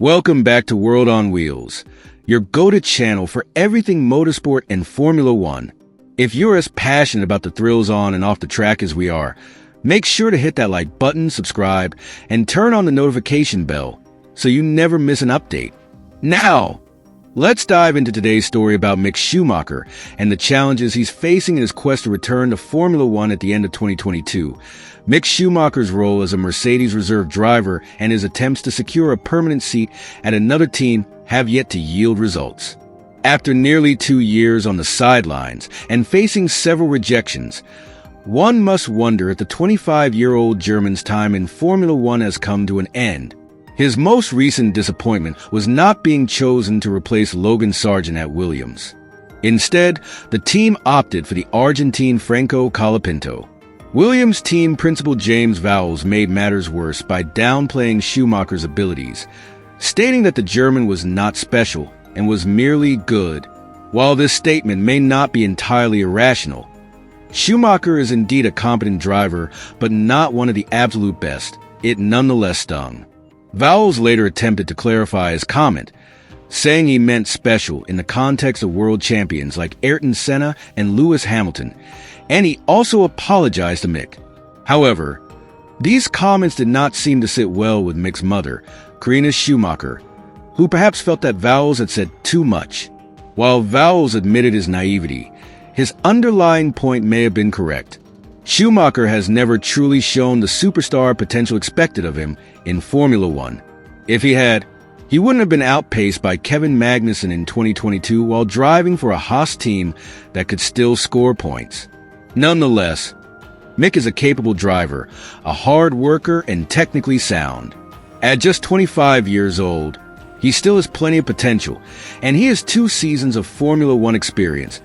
Welcome back to World on Wheels, your go-to channel for everything motorsport and Formula One. If you're as passionate about the thrills on and off the track as we are, make sure to hit that like button, subscribe, and turn on the notification bell so you never miss an update. Now, let's dive into today's story about Mick Schumacher and the challenges he's facing in his quest to return to Formula One at the end of 2022. Mick Schumacher's role as a Mercedes reserve driver and his attempts to secure a permanent seat at another team have yet to yield results. After nearly 2 years on the sidelines and facing several rejections, one must wonder if the 25-year-old German's time in Formula One has come to an end. His most recent disappointment was not being chosen to replace Logan Sargent at Williams. Instead, the team opted for the Argentine Franco Colapinto. Williams team principal James Vowles made matters worse by downplaying Schumacher's abilities, stating that the German was not special and was merely good. While this statement may not be entirely irrational, Schumacher is indeed a competent driver, but not one of the absolute best. It nonetheless stung. Vowles later attempted to clarify his comment, saying he meant special in the context of world champions like Ayrton Senna and Lewis Hamilton, and he also apologized to Mick. However, these comments did not seem to sit well with Mick's mother, Karina Schumacher, who perhaps felt that Vowles had said too much. While Vowles admitted his naivety, his underlying point may have been correct. Schumacher has never truly shown the superstar potential expected of him in Formula One. If he had, he wouldn't have been outpaced by Kevin Magnussen in 2022 while driving for a Haas team that could still score points. Nonetheless, Mick is a capable driver, a hard worker, and technically sound. At just 25 years old, he still has plenty of potential, and he has 2 seasons of Formula One experience,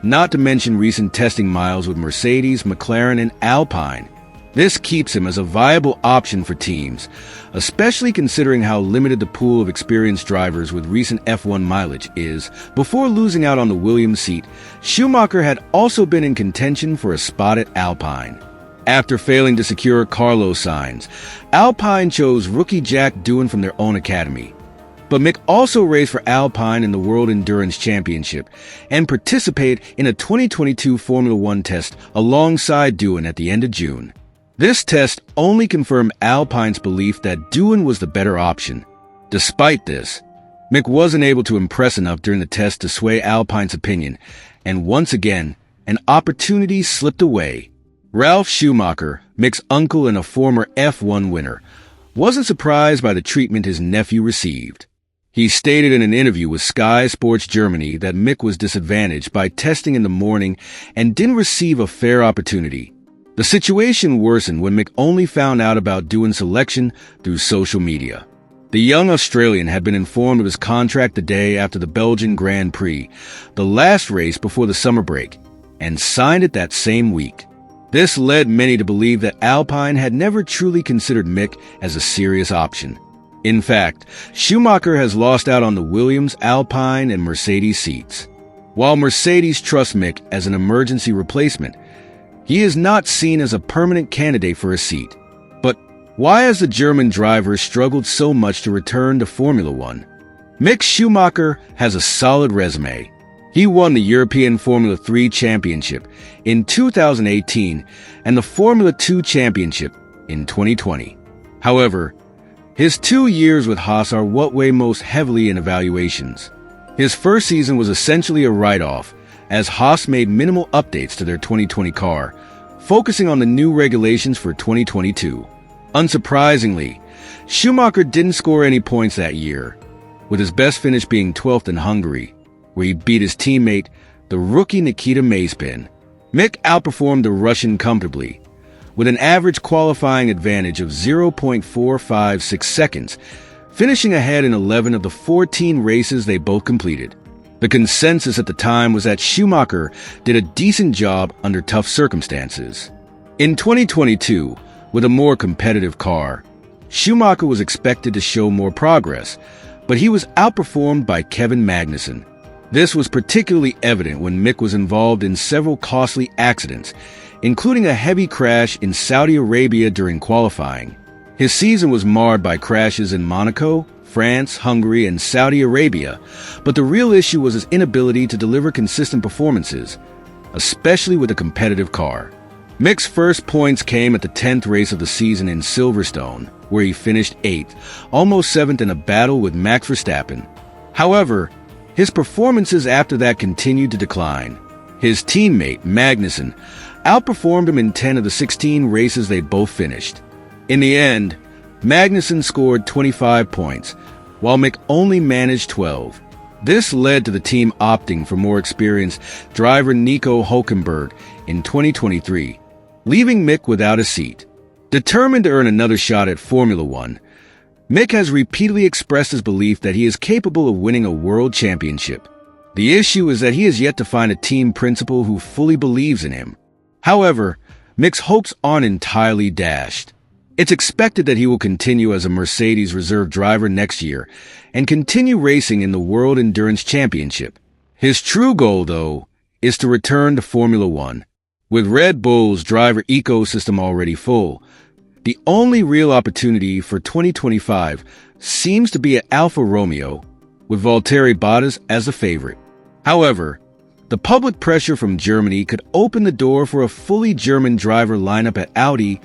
not to mention recent testing miles with Mercedes, McLaren, and Alpine. This keeps him as a viable option for teams, especially considering how limited the pool of experienced drivers with recent F1 mileage is. Before losing out on the Williams seat, Schumacher had also been in contention for a spot at Alpine. After failing to secure Carlos Sainz, Alpine chose rookie Jack Doohan from their own academy. But Mick also raced for Alpine in the World Endurance Championship and participated in a 2022 Formula One test alongside Doohan at the end of June. This test only confirmed Alpine's belief that Doohan was the better option. Despite this, Mick wasn't able to impress enough during the test to sway Alpine's opinion, and once again, an opportunity slipped away. Ralf Schumacher, Mick's uncle and a former F1 winner, wasn't surprised by the treatment his nephew received. He stated in an interview with Sky Sports Germany that Mick was disadvantaged by testing in the morning and didn't receive a fair opportunity. The situation worsened when Mick only found out about Doohan's selection through social media. The young Australian had been informed of his contract the day after the Belgian Grand Prix, the last race before the summer break, and signed it that same week. This led many to believe that Alpine had never truly considered Mick as a serious option. In fact, Schumacher has lost out on the Williams, Alpine, and Mercedes seats. While Mercedes trusts Mick as an emergency replacement, he is not seen as a permanent candidate for a seat. But why has the German driver struggled so much to return to Formula One? Mick Schumacher has a solid resume. He won the European Formula 3 Championship in 2018 and the Formula 2 Championship in 2020. However, his 2 years with Haas are what weigh most heavily in evaluations. His first season was essentially a write-off, as Haas made minimal updates to their 2020 car, focusing on the new regulations for 2022. Unsurprisingly, Schumacher didn't score any points that year, with his best finish being 12th in Hungary, where he beat his teammate, the rookie Nikita Mazepin. Mick outperformed the Russian comfortably, with an average qualifying advantage of 0.456 seconds, finishing ahead in 11 of the 14 races they both completed. The consensus at the time was that Schumacher did a decent job under tough circumstances. In 2022, with a more competitive car, Schumacher was expected to show more progress, but he was outperformed by Kevin Magnussen. This was particularly evident when Mick was involved in several costly accidents, including a heavy crash in Saudi Arabia during qualifying. His season was marred by crashes in Monaco, France, Hungary, and Saudi Arabia, but the real issue was his inability to deliver consistent performances, especially with a competitive car. Mick's first points came at the 10th race of the season in Silverstone, where he finished 8th, almost 7th in a battle with Max Verstappen. However, his performances after that continued to decline. His teammate, Magnussen, outperformed him in 10 of the 16 races they both finished. In the end, Magnussen scored 25 points, while Mick only managed 12. This led to the team opting for more experienced driver Nico Hülkenberg in 2023, leaving Mick without a seat. Determined to earn another shot at Formula One, Mick has repeatedly expressed his belief that he is capable of winning a world championship. The issue is that he has yet to find a team principal who fully believes in him. However, Mick's hopes aren't entirely dashed. It's expected that he will continue as a Mercedes reserve driver next year and continue racing in the World Endurance Championship. His true goal, though, is to return to Formula One. With Red Bull's driver ecosystem already full, the only real opportunity for 2025 seems to be at Alfa Romeo, with Valtteri Bottas as the favorite. However, the public pressure from Germany could open the door for a fully German driver lineup at Audi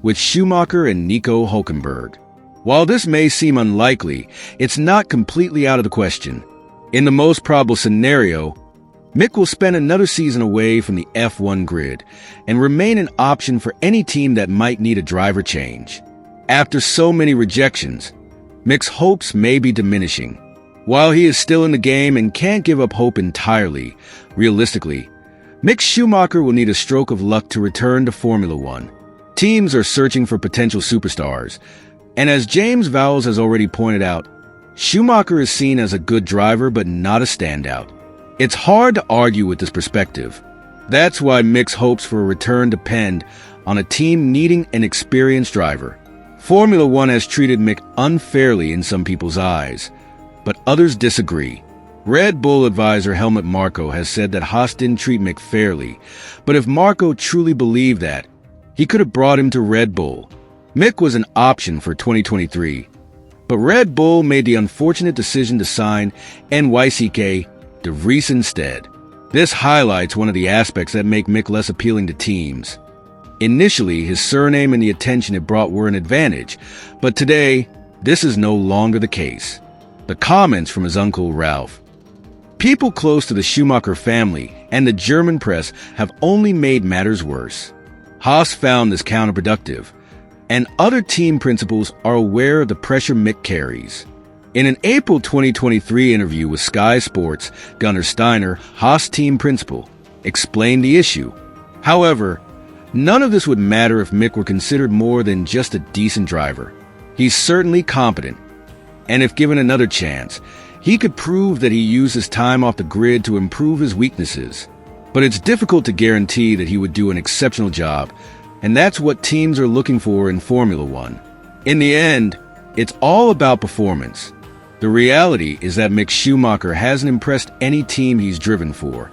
with Schumacher and Nico Hülkenberg. While this may seem unlikely, it's not completely out of the question. In the most probable scenario, Mick will spend another season away from the F1 grid and remain an option for any team that might need a driver change. After so many rejections, Mick's hopes may be diminishing. While he is still in the game and can't give up hope entirely, realistically, Mick Schumacher will need a stroke of luck to return to Formula One. Teams are searching for potential superstars, and as James Vowles has already pointed out, Schumacher is seen as a good driver but not a standout. It's hard to argue with this perspective. That's why Mick's hopes for a return depend on a team needing an experienced driver. Formula One has treated Mick unfairly in some people's eyes, but others disagree. Red Bull advisor Helmut Marko has said that Haas didn't treat Mick fairly, but if Marko truly believed that, he could have brought him to Red Bull. Mick was an option for 2023, but Red Bull made the unfortunate decision to sign NYCK De Vries instead. This highlights one of the aspects that make Mick less appealing to teams. Initially, his surname and the attention it brought were an advantage, but today, this is no longer the case. The comments from his uncle Ralph. People close to the Schumacher family and the German press have only made matters worse. Haas found this counterproductive, and other team principals are aware of the pressure Mick carries. In an April 2023 interview with Sky Sports, Gunnar Steiner, Haas team principal, explained the issue. However, none of this would matter if Mick were considered more than just a decent driver. He's certainly competent, and if given another chance, he could prove that he used his time off the grid to improve his weaknesses. But it's difficult to guarantee that he would do an exceptional job, and that's what teams are looking for in Formula One. In the end, it's all about performance. The reality is that Mick Schumacher hasn't impressed any team he's driven for,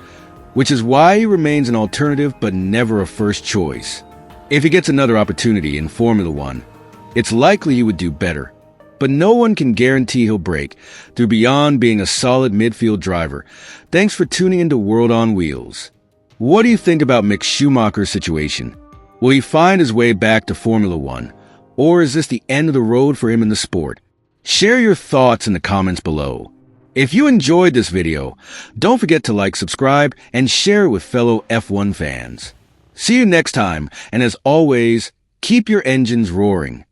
which is why he remains an alternative but never a first choice. If he gets another opportunity in Formula One, it's likely he would do better. But no one can guarantee he'll break through beyond being a solid midfield driver. Thanks for tuning into World on Wheels. What do you think about Mick Schumacher's situation? Will he find his way back to Formula One? Or is this the end of the road for him in the sport? Share your thoughts in the comments below. If you enjoyed this video, don't forget to like, subscribe, and share it with fellow F1 fans. See you next time, and as always, keep your engines roaring.